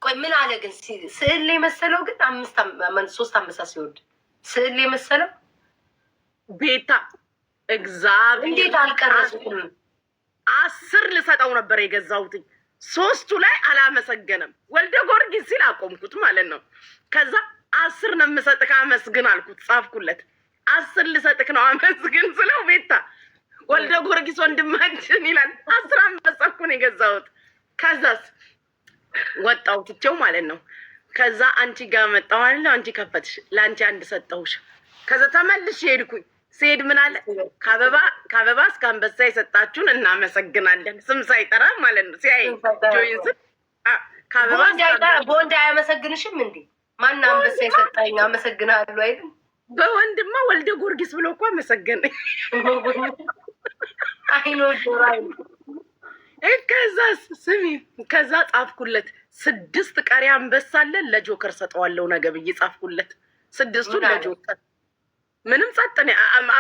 ቆይ ምን አለ ግን ስዕል ላይ መሰለው ግን 3 አንበሳ ሲወድ ስዕል ላይ መሰለው ቤታ እግዚአብሔር እንዴት አልቀረጽኩም 10 ልሰጠው ነበር የገዛሁት 3ቱ ላይ አላመሰገነም ወልደ ጊዮርጊስ ሲል አቆምኩት ማለት ነው ከዛ 10 ነው የምሰጥህ አመስግን አልኩት ጻፍኩለት 10 ልሰጥህ ነው አመስግን ስለው ቤታ ወልደ ጊዮርጊስ ወንድማችን ይላል 10 አንበሳ እኮ ነው የገዛሁት ከዛስ ወጣው ትቼው ማለት ነው ከዛ አንቺ ጋር መጣሁ አይደል አንቺ ከፈትሽ ላንቺ አንድ ሰጠሁሽ ከዛ ተመልሼ ሄድኩኝ ሲሄድ ምን አለ ከአበባ እስከ አንበሳ የሰጣችሁን እናመሰግናለን ስም ሳይጠራ ማለት ነው ሲያይ ጆይንስ ከአበባ በወንድ አያመሰግንሽም እንዴ ማን አንበሳ የሰጣኝ አመሰግናለሁ አይደል በወንድማ ወልደ ጊዮርጊስ ብሎ እኮ አመሰገነኝ አይኖ ጆራይ ከዛ ስሚ ከዛ ጻፍኩለት 6 ቀሪ አንበሳ አለ ለጆከር ሰጠዋለሁ ነገ ብዬ ጻፍኩለት 6ቱን ለጆከር ምንም ጸጥኔ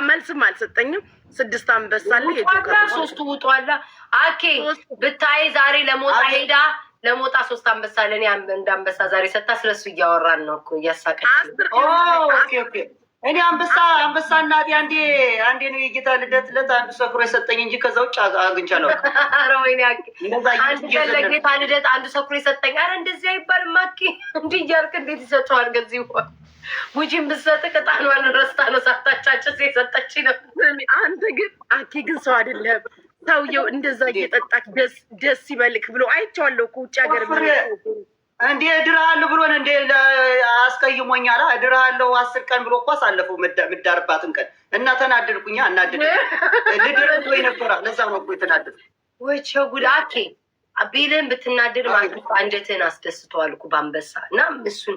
መልስም አልሰጠኝም 6 አንበሳ አለ የጆከር 3ቱ ውጧላ አኬ ብታይ ዛሬ ለሞጣ ሄዳ ለሞጣ 3 አንበሳ ለኔ አንድ አንበሳ ዛሬ ሰጣ ስለሱ እያወራን ነው እኮ እያሳቀች ኦኬ ኦኬ እኔ አንበሳ እናቴ አንዴ ነው የጌታ ልደት ለት አንድ ሰክሮ የሰጠኝ እንጂ ከዛ ውጭ አግኝቻለሁ አረ ወይኔ አኬ አንድ ለጌታ ልደት አንድ ሰክሮ የሰጠኝ አረ እንደዚህ አይባልም አኬ እንዴ ያርክ እንዴት ይሰጣዋል ገዚህ ይሆን ውጪም ብሰጥ ከጣኗን ረስታ ነው ሳታቻችስ የሰጠች ነው አንተ ግን አኬ ግን ሰው አይደለም ሰውየው እንደዛ እየጠጣክ ደስ ይበልክ ብሎ አይቼዋለሁ እኮ ውጭ ሀገር እንዴ ድራል ብሎ እንዴ አስቀይሞኛል ድራለው 10 ቀን ብሎ እኮ አሳለፈው ምዳርባትን ቀን እና ተናደድኩኛ እናደድ ልድረው ወይ ነበር ለዛ ነው እኮ የተናደድ ወይ ቸጉዳኬ አቤልን ብትናደድ ማለት አንጀትን አስደስተዋል እኮ ባንበሳ እና እሱን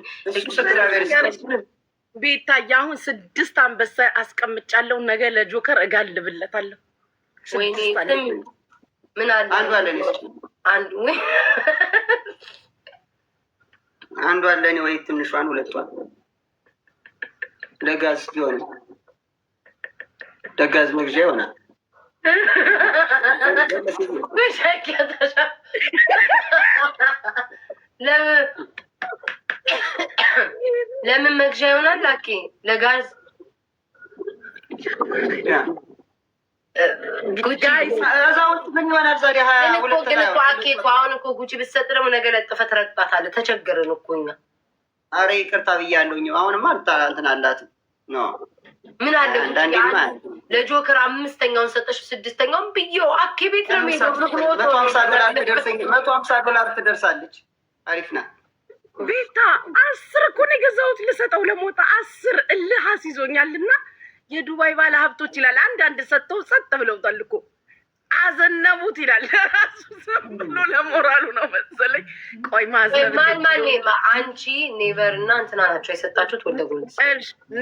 ቤታ ያሁን 6 አንበሳ አስቀምጫለሁ ነገ ለጆከር እጋልብለታለሁ ወይኔ ምን አለ አንዱ አለኝ ወይ ትንሿን ሁለቷን ለጋዝ ይሆነ ለጋዝ መግዣ ይሆናል ለምን መግዣ ይሆናል ላኪ ለጋዝ ጉጂ አዛውት ምን ይሆናል ዛሬ 22 ነው አኬ አሁን እኮ ጉጂ ብትሰጥ ደግሞ ነገ ለጥፈ ትረግጣታለህ ተቸገርን እኮ እኛ አረ ይቅርታ ብያለሁኝ አሁንማ እንትን አላት ነው ምን አለ ለጆከር 5ኛውን ሰጠሽ 6ኛውን ብዬው አኬ ቤት ነው የሚሄደው $150 ትደርሳለች አሪፍ ናት ቤታ 10 እኮ ነው የገዛሁት ልሰጠው ለሞጣ 10 እልህ አስይዞኛልና የዱባይ ባለ ሀብቶች ይላል አንድ ሰጥተው ጸጥ ብለውታል እኮ አዘነቡት ይላል ራሱ ብሎ ለሞራሉ ነው መሰለኝ ቆይ ማን አንቺ ኔቨር እና እንትና ናቸው የሰጣችሁት ወደ ጎንስ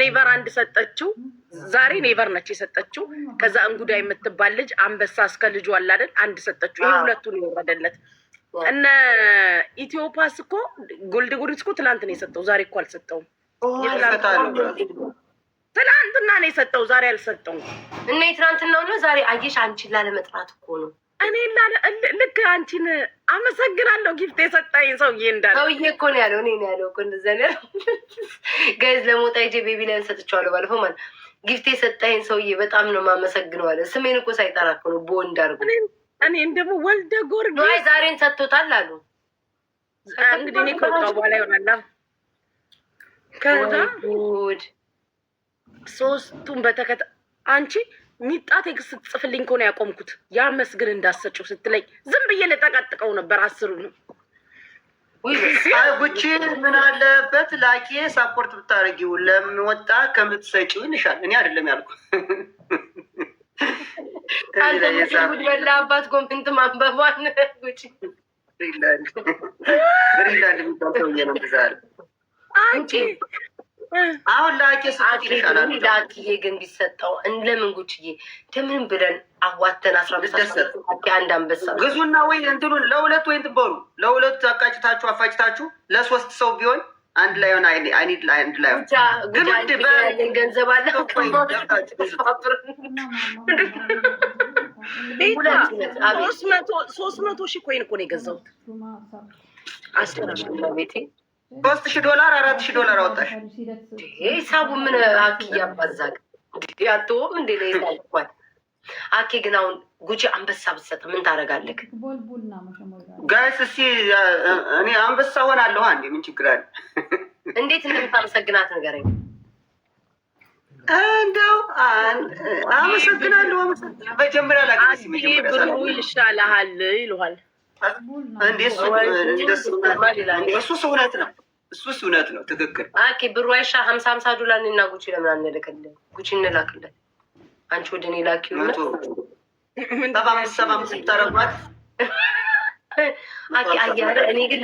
ኔቨር አንድ ሰጠችው ዛሬ ኔቨር ነች የሰጠችው ከዛ እንጉዳይ የምትባል ልጅ አንበሳ እስከ ልጁ አለ አይደል አንድ ሰጠችው ይሄ ሁለቱን ይወረደለት እነ ኢትዮፓስ እኮ ጎልድ ጉሪስ እኮ ትላንት ነው የሰጠው ዛሬ እኮ አልሰጠውም ትላንትና ነው የሰጠው ዛሬ አልሰጠውም እና ትላንትናው ነው ዛሬ አየሽ አንቺን ላለመጥራት እኮ ነው እኔ ልክ አንቺን አመሰግናለሁ ጊፍት የሰጠኝ ሰውዬ እንዳለ ሰውዬ እኮ ነው ያለው እኔ ነው ያለው እኮ እንደዛ ነው ጋይዝ ለሞጣ ሂጅ ቤቢ ላይ ሰጥቻለሁ ባለፈው ማለት ጊፍት የሰጠኝ ሰውዬ በጣም ነው ማመሰግነው አለ ስሜን እኮ ሳይጠራ እኮ ነው ቦንድ አድርጎ እኔ እንደሞ ወልደ ጊዮርጊስ ነው ዛሬን ሰጥቶታል አሉ እንግዲህ እኔ ከወጣሁ በኋላ ይሆናል ከዛ ጉድ 3ቱን በተከታ አንቺ ሚጣ ቴክስት ጽፍልኝ እኮ ነው ያቆምኩት ያ መስግን እንዳሰጭው ስትለኝ ዝም ብዬ ለጠቃጥቀው ነበር 10 ነው ጉቺ ምን አለበት ላኪ ሳፖርት ብታረጊው ለምወጣ ከምትሰጪው ይልሻል እኔ አይደለም ያልኩ አንተ ምን ወላባት ኮሜንት ማንበባን ጉቺ ብሪላንድ የሚባለው የነብዛል አንቺ አሁን ላኪዬ ግን ቢሰጠው ለምን ጉቺዬ ለምን ብለን አዋተን 15 አንድ አንበሳ ግዙና ወይ እንትኑን ለሁለት ወይ እንትበሉ ለሁለት አቃጭታችሁ አፋጭታችሁ ለ3 ሰው ቢሆን አንድ ላይ ሆነ አይኒድ ላይ አንድ ላይ ግን ገንዘብ አለ 300 ሺህ ኮይን እኮ ነው የገዛሁት። ቤቴ $3000 $4000 አወጣሽ። ሂሳቡ ምን አኪ ያባዛግ ያተውም እንደ ላይ ታልኳል። አኪ ግን አሁን ጉጂ አንበሳ ብትሰጥ ምን ታደርጋለህ? ጋይስ እስኪ እኔ አንበሳ ሆናለሁ። አንዴ ምን ችግር አለ? እንዴት እንደምታመሰግናት ንገረኝ። እንደው አመሰግናለሁ። መጀመሪያ ላይ ብሩ ይሻልሃል ይሉሃል። እሱስ እውነት ነው። እሱስ እውነት ነው። ትክክል። አኬ ብሩ አይሻ $50 እና ጉቺ ለምን አንልክልን? ጉቺ እንላክለን። አንቺ ወደ እኔ ላኪው ነው 75 ታረጓት። አኬ አያረ እኔ ግን